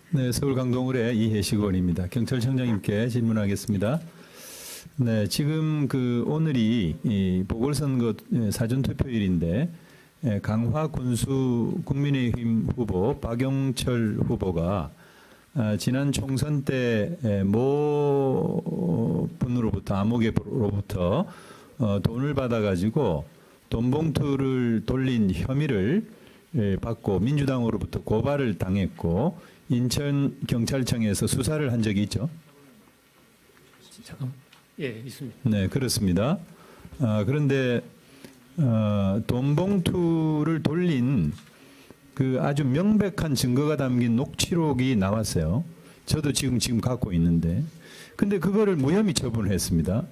네, 서울 강동을의 이혜식 의원입니다. 경찰청장님께 질문하겠습니다. 네, 지금 오늘이 이 보궐선거 사전 투표일인데 강화 군수 국민의힘 후보 박영철 후보가 지난 총선 때 모 분으로부터 암흑에로부터 돈을 받아가지고 돈 봉투를 돌린 혐의를 받고 민주당으로부터 고발을 당했고 인천 경찰청에서 수사를 한 적이 있죠. 잠깐. 예, 있습니다. 네, 그렇습니다. 그런데 돈 봉투를 돌린 그 아주 명백한 증거가 담긴 녹취록이 나왔어요. 저도 지금 갖고 있는데, 근데 그거를 무혐의 처분을 했습니다.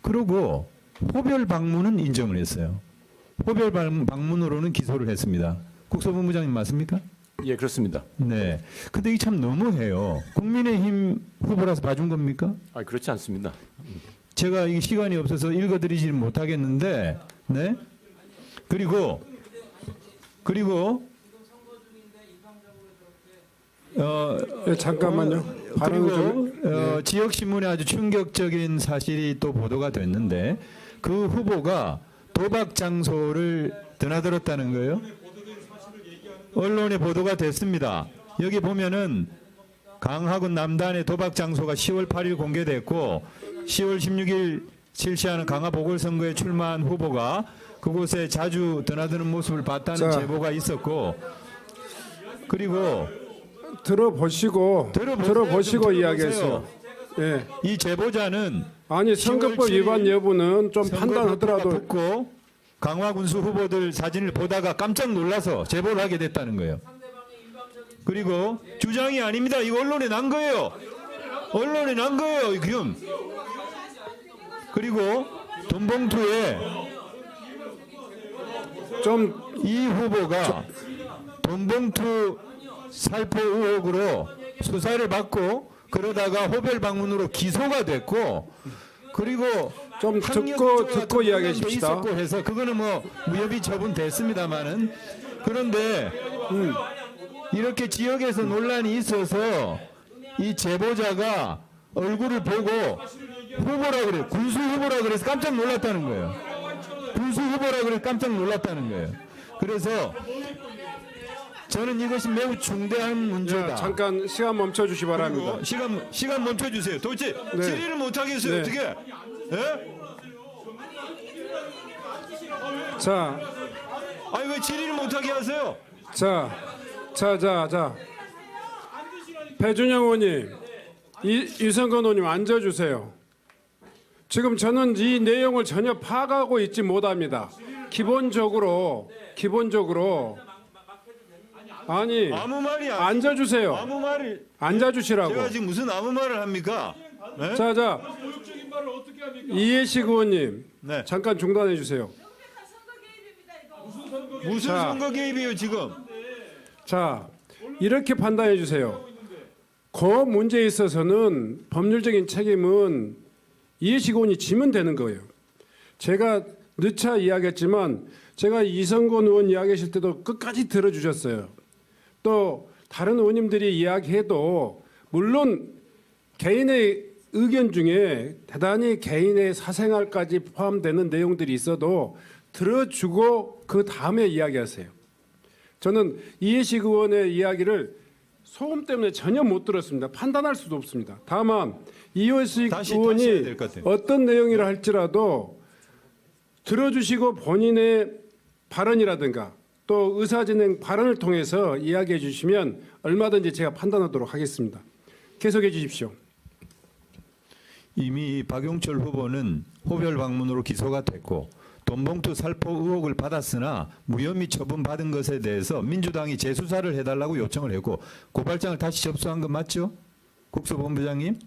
그리고 호별 방문은 인정을 했어요. 호별 방문으로는 기소를 했습니다. 국토본부장님 맞습니까? 예, 그렇습니다. 네. 근데 이게 참 너무해요. 국민의힘 후보라서 봐준 겁니까? 아, 그렇지 않습니다. 제가 이 시간이 없어서 읽어드리지는 못하겠는데, 네. 그리고 잠깐만요. 발언 좀. 그리고 지역 신문에 아주 충격적인 사실이 또 보도가 됐는데 그 후보가 도박 장소를 드나들었다는 거예요. 언론에 보도가 됐습니다. 여기 보면은 강화군 남단의 도박 장소가 10월 8일 공개됐고 10월 16일 실시하는 강화 보궐선거에 출마한 후보가 그곳에 자주 드나드는 모습을 봤다는 제보가 있었고 그리고 들어보시고 좀 이야기했어요. 예. 이 제보자는 아니 선거법 위반 여부는 좀 판단하더라도 붙고 강화 군수 후보들 사진을 보다가 깜짝 놀라서 제보를 하게 됐다는 거예요. 그리고 주장이 아닙니다. 이거 언론에 난 거예요. 언론에 난 거예요. 지금. 그리고 돈 봉투에 좀 이 후보가 돈 봉투 살포 의혹으로 수사를 받고 그러다가 호별 방문으로 기소가 됐고 그리고 좀 듣고 이야기해 줍시다. 해서 그거는 뭐 무혐의 처분 됐습니다만은 그런데 이렇게 지역에서 논란이 있어서 이 제보자가 얼굴을 보고 후보라 그래 군수 후보라 그래서 깜짝 놀랐다는 거예요. 군수 후보라 그래서 깜짝 놀랐다는 거예요. 그래서 저는 이것이 매우 중대한 문제다. 잠깐 시간 멈춰 주시 바랍니다. 시간 멈춰 주세요. 도대체 네. 질의를 못 하겠어요. 네. 어떻게? 예? 자, 아니 왜 질의를 못 하게 하세요? 자. 배준영 의원님, 유성건 의원님 앉아주세요. 지금 저는 이 내용을 전혀 파악하고 있지 못합니다. 기본적으로 아니 아무 말이 앉아주세요. 아무 말이 앉아주시라고. 제가 지금 무슨 아무 말을 합니까? 네? 자, 이해식 의원님, 네. 잠깐 중단해 주세요. 무슨 자. 선거 개입이에요 지금? 자, 이렇게 판단해 주세요. 그 문제에 있어서는 법률적인 책임은 이해식 의원이 지면 되는 거예요. 제가 늦차 이야기했지만 제가 이성건 의원 이야기하실 때도 끝까지 들어주셨어요. 또 다른 의원님들이 이야기해도 물론 개인의 의견 중에 대단히 개인의 사생활까지 포함되는 내용들이 있어도 들어주고 그 다음에 이야기하세요. 저는 이해식 의원의 이야기를 소음 때문에 전혀 못 들었습니다. 판단할 수도 없습니다. 다만 이해식 의원이 해야 될것 같아요. 어떤 내용이라 할지라도 들어주시고 본인의 발언이라든가 또 의사진행 발언을 통해서 이야기해 주시면 얼마든지 제가 판단하도록 하겠습니다. 계속해 주십시오. 이미 박용철 후보는 호별 방문으로 기소가 됐고 돈봉투 살포 의혹을 받았으나 무혐의 처분받은 것에 대해서 민주당이 재수사를 해달라고 요청을 했고 고발장을 다시 접수한 거 맞죠? 국수본부장님?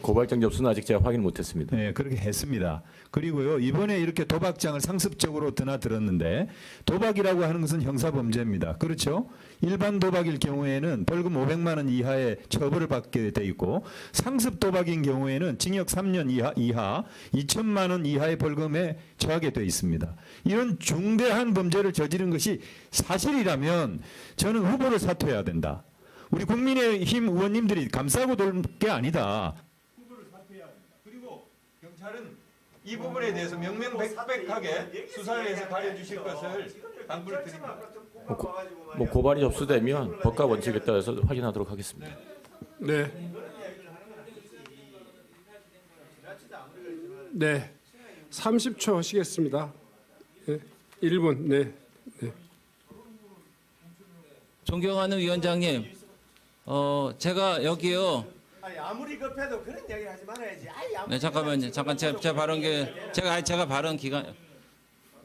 고발장 접수는 아직 제가 확인 못했습니다. 네, 그렇게 했습니다. 그리고요 이번에 이렇게 도박장을 상습적으로 드나들었는데 도박이라고 하는 것은 형사범죄입니다. 그렇죠? 일반 도박일 경우에는 벌금 500만 원 이하의 처벌을 받게 돼 있고 상습 도박인 경우에는 징역 3년 이하 2천만 원 이하의 벌금에 처하게 돼 있습니다. 이런 중대한 범죄를 저지른 것이 사실이라면 저는 후보를 사퇴해야 된다. 우리 국민의힘 의원님들이 감싸고 돌 게 아니다. 그리고 경찰은 이 부분에 대해서 명명백백하게 수사를 해서 가려주실 것을 당부를 드립니다. 뭐 고발이 접수되면 법과 원칙에 따라서 확인하도록 하겠습니다. 네. 네. 30초 하시겠습니다. 네. 1분. 네. 네. 존경하는 위원장님, 제가 여기요. 아니 아무리 급해도 그런 얘기를 하지 말아야지. 아이, 아무리 네, 잠깐만요. 잠깐 제 발언 제가 발언 기간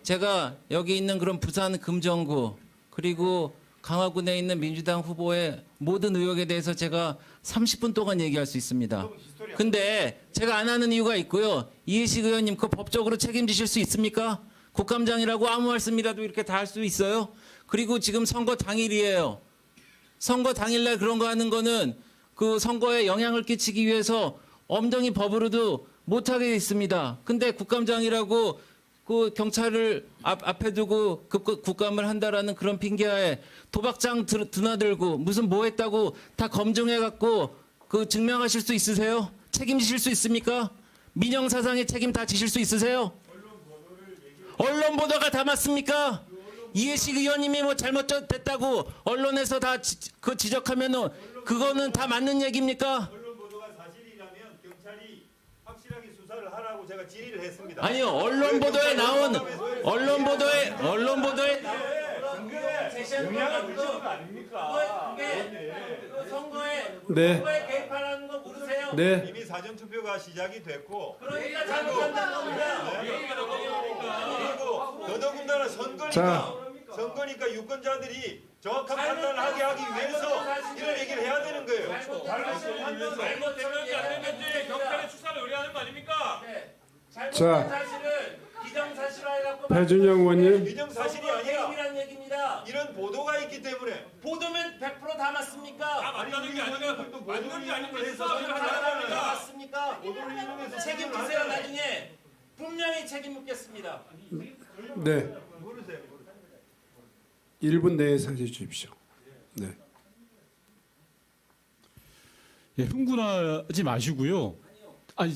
제가 여기 있는 그런 부산 금정구 그리고 강화군에 있는 민주당 후보의 모든 의혹에 대해서 제가 30분 동안 얘기할 수 있습니다. 근데 제가 안 하는 이유가 있고요. 이해식 의원님 그 법적으로 책임지실 수 있습니까? 국감장이라고 아무 말씀이라도 이렇게 다 할 수 있어요? 그리고 지금 선거 당일이에요. 선거 당일날 그런 거 하는 거는 그 선거에 영향을 끼치기 위해서 엄정히 법으로도 못하게 돼 있습니다. 근데 국감장이라고 그 경찰을 앞에 두고 국감을 한다라는 그런 핑계하에 도박장 드나들고 무슨 뭐 했다고 다 검증해갖고 그 증명하실 수 있으세요? 책임지실 수 있습니까? 민영사상의 책임 다 지실 수 있으세요? 언론 보도가 다 맞습니까? 이해식 의원님이 뭐 잘못됐다고 언론에서 다 그 지적하면은 그거는 다 맞는 얘기입니까? 언론 보도가 사실이라면 경찰이 확실하게 수사를 하라고 제가 질의를 했습니다. 아니요, 언론 보도에 나온 언론 보도에 영향을 미치는 거 아닙니까? 선거에 네. 개입하라는 거 모르세요? 네. 이미 사전 투표가 시작이 됐고 그러니까 잘못한다는 겁니다. 그리고 더더군다나 자. 선거니까 유권자들이 정확한 판단을 하게 하기 위해서 이런 얘기를 해야 되는 거예요. 잘못되는지 안 되는지 경찰에 수사를 의뢰하는 거 아닙니까? 잘못된 사실을 기정사실화해갖고 배준영 의원님. 기정사실이 아니라 개입이라는 얘기입니다. 이런 보도가 있기 때문에 보도면 100%다 맞습니까? 다 맞다는 게 아니라 맞는지 아닌지 수사를 다 하는 맞습니까? 책임지세요. 나중에 분명히 책임 묻겠습니다. 네. 1분 내에서 해 주십시오. 네. 예, 흥분하지 마시고요. 아니,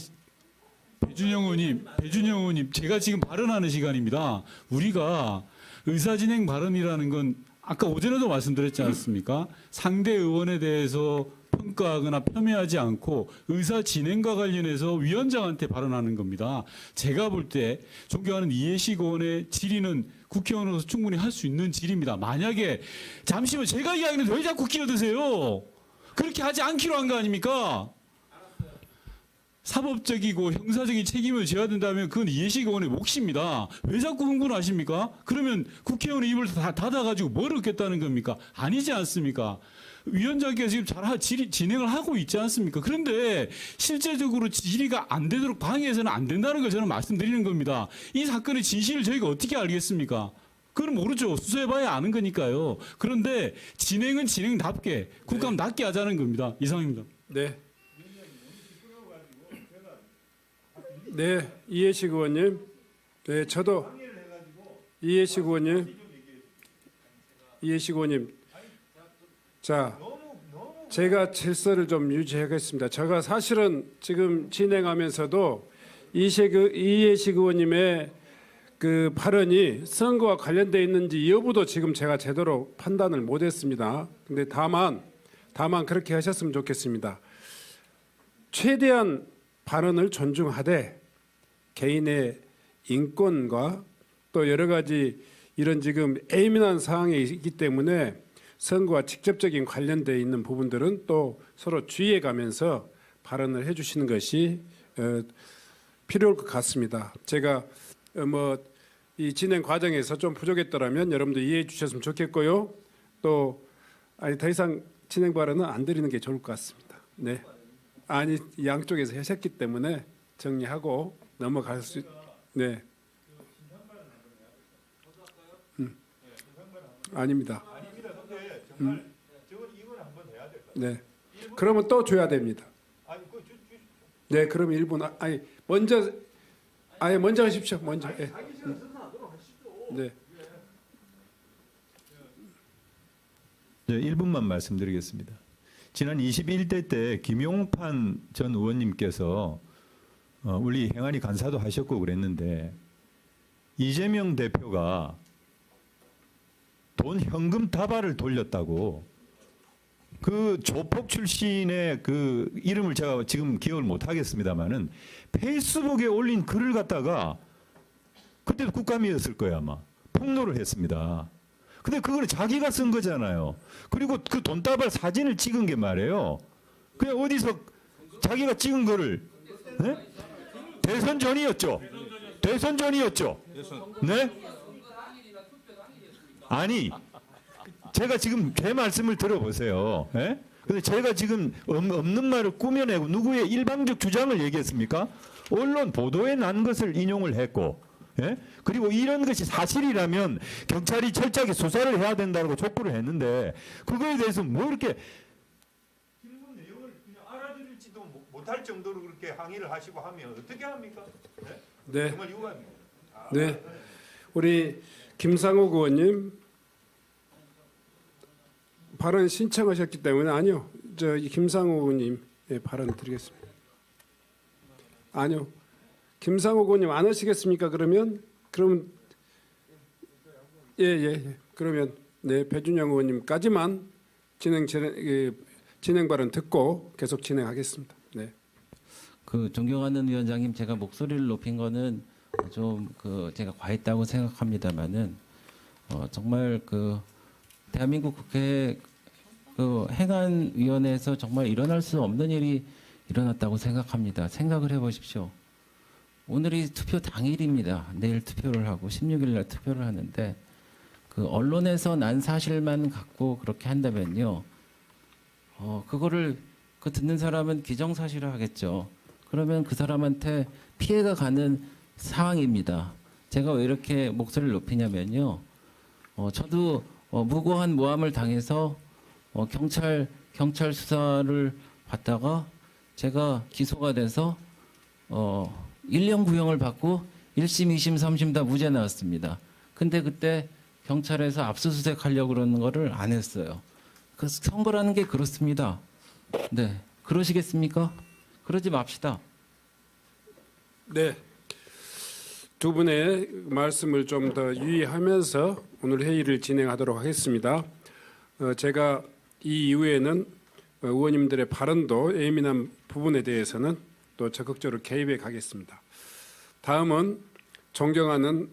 배준영 의원님, 제가 지금 발언하는 시간입니다. 우리가 의사진행 발언이라는 건 아까 오전에도 말씀드렸지 않습니까? 상대 의원에 대해서 평가하거나 폄훼하지 않고 의사 진행과 관련해서 위원장한테 발언하는 겁니다. 제가 볼 때 존경하는 이해식 의원의 질의는 국회의원으로서 충분히 할 수 있는 질의입니다. 만약에 잠시만 제가 이야기는 왜 자꾸 끼어드세요? 그렇게 하지 않기로 한 거 아닙니까? 사법적이고 형사적인 책임을 져야 된다면 그건 이해식 의원의 몫입니다. 왜 자꾸 흥분하십니까? 그러면 국회의원의 입을 다 닫아가지고 뭘 얻겠다는 겁니까? 아니지 않습니까? 위원장께서 지금 잘 진행을 하고 있지 않습니까? 그런데 실제적으로 질의가 안 되도록 방해해서는 안 된다는 걸 저는 말씀드리는 겁니다. 이 사건의 진실을 저희가 어떻게 알겠습니까? 그건 모르죠. 수사해봐야 아는 거니까요. 그런데 진행은 진행답게 국감답게 하자는 겁니다. 이상입니다. 네. 네, 이해식 의원님. 네, 저도 이해식 의원님. 자, 제가 질서를 좀 유지하겠습니다. 제가 사실은 지금 진행하면서도 이해식 의원님의 그 발언이 선거와 관련돼 있는지 여부도 지금 제가 제대로 판단을 못했습니다. 근데 다만 그렇게 하셨으면 좋겠습니다. 최대한 발언을 존중하되 개인의 인권과 또 여러 가지 이런 지금 예민한 상황에 있기 때문에 선거와 직접적인 관련돼 있는 부분들은 또 서로 주의해 가면서 발언을 해주시는 것이 필요할 것 같습니다. 제가 이 진행 과정에서 좀 부족했더라면 여러분들 이해해 주셨으면 좋겠고요. 또 더 이상 진행 발언은 안 드리는 게 좋을 것 같습니다. 네, 아니 양쪽에서 하셨기 때문에 정리하고 넘어갈 수. 네. 아닙니다. 저건 이건 한번 해야 될 것 같아요. 네. 그러면 또 줘야 됩니다. 아니 네, 그럼 1분. 아니 먼저 하십시오. 먼저. 네. 네. 네, 1분만 말씀드리겠습니다. 지난 21대 때 김용판 전 의원님께서 우리 행안위 간사도 하셨고 그랬는데 이재명 대표가 돈 현금 다발을 돌렸다고 그 조폭 출신의 그 이름을 제가 지금 기억을 못 하겠습니다만은 페이스북에 올린 글을 갖다가 그때도 국감이었을 거예요 아마 폭로를 했습니다. 근데 그거는 자기가 쓴 거잖아요. 그리고 그 돈다발 사진을 찍은 게 말이에요. 그냥 어디서 자기가 찍은 거를 네? 대선 전이었죠. 대선 전이었죠. 네? 아니 제가 지금 제 말씀을 들어보세요. 예? 근데 제가 지금 없는 말을 꾸며내고 누구의 일방적 주장을 얘기했습니까? 언론 보도에 난 것을 인용을 했고, 예? 그리고 이런 것이 사실이라면 경찰이 철저하게 수사를 해야 된다고 촉구를 했는데 그거에 대해서 뭐 이렇게 질문 내용을 그냥 알아들을지도 못할 정도로 그렇게 항의를 하시고 하면 어떻게 합니까? 네? 네. 정말 유감입니다. 네. 우리 김상욱 의원님 발언 신청하셨기 때문에 아니요. 저 김상욱 의원님 발언 드리겠습니다. 아니요. 김상욱 의원님 안 하시겠습니까? 그럼 예. 그러면 네 배준영 의원님까지만 진행 발언 듣고 계속 진행하겠습니다. 네. 그 존경하는 위원장님, 제가 목소리를 높인 거는 좀 제가 과했다고 생각합니다만은 정말 그 대한민국 국회 그 행안위원회에서 정말 일어날 수 없는 일이 일어났다고 생각합니다. 생각을 해보십시오. 오늘이 투표 당일입니다. 내일 투표를 하고 16일 날 투표를 하는데 그 언론에서 난 사실만 갖고 그렇게 한다면요. 그거를 그 듣는 사람은 기정사실화 하겠죠. 그러면 그 사람한테 피해가 가는 상황입니다. 제가 왜 이렇게 목소리를 높이냐면요. 저도 무고한 모함을 당해서 경찰 수사를 받다가 제가 기소가 돼서 1년 구형을 받고 1심, 2심, 3심 다 무죄 나왔습니다. 근데 그때 경찰에서 압수수색 하려고 그러는 거를 안 했어요. 그 선거라는 게 그렇습니다. 네. 그러시겠습니까? 그러지 맙시다. 네. 두 분의 말씀을 좀 더 유의하면서 오늘 회의를 진행하도록 하겠습니다. 제가 이 이후에는 의원님들의 발언도 예민한 부분에 대해서는 또 적극적으로 개입해 가겠습니다. 다음은 존경하는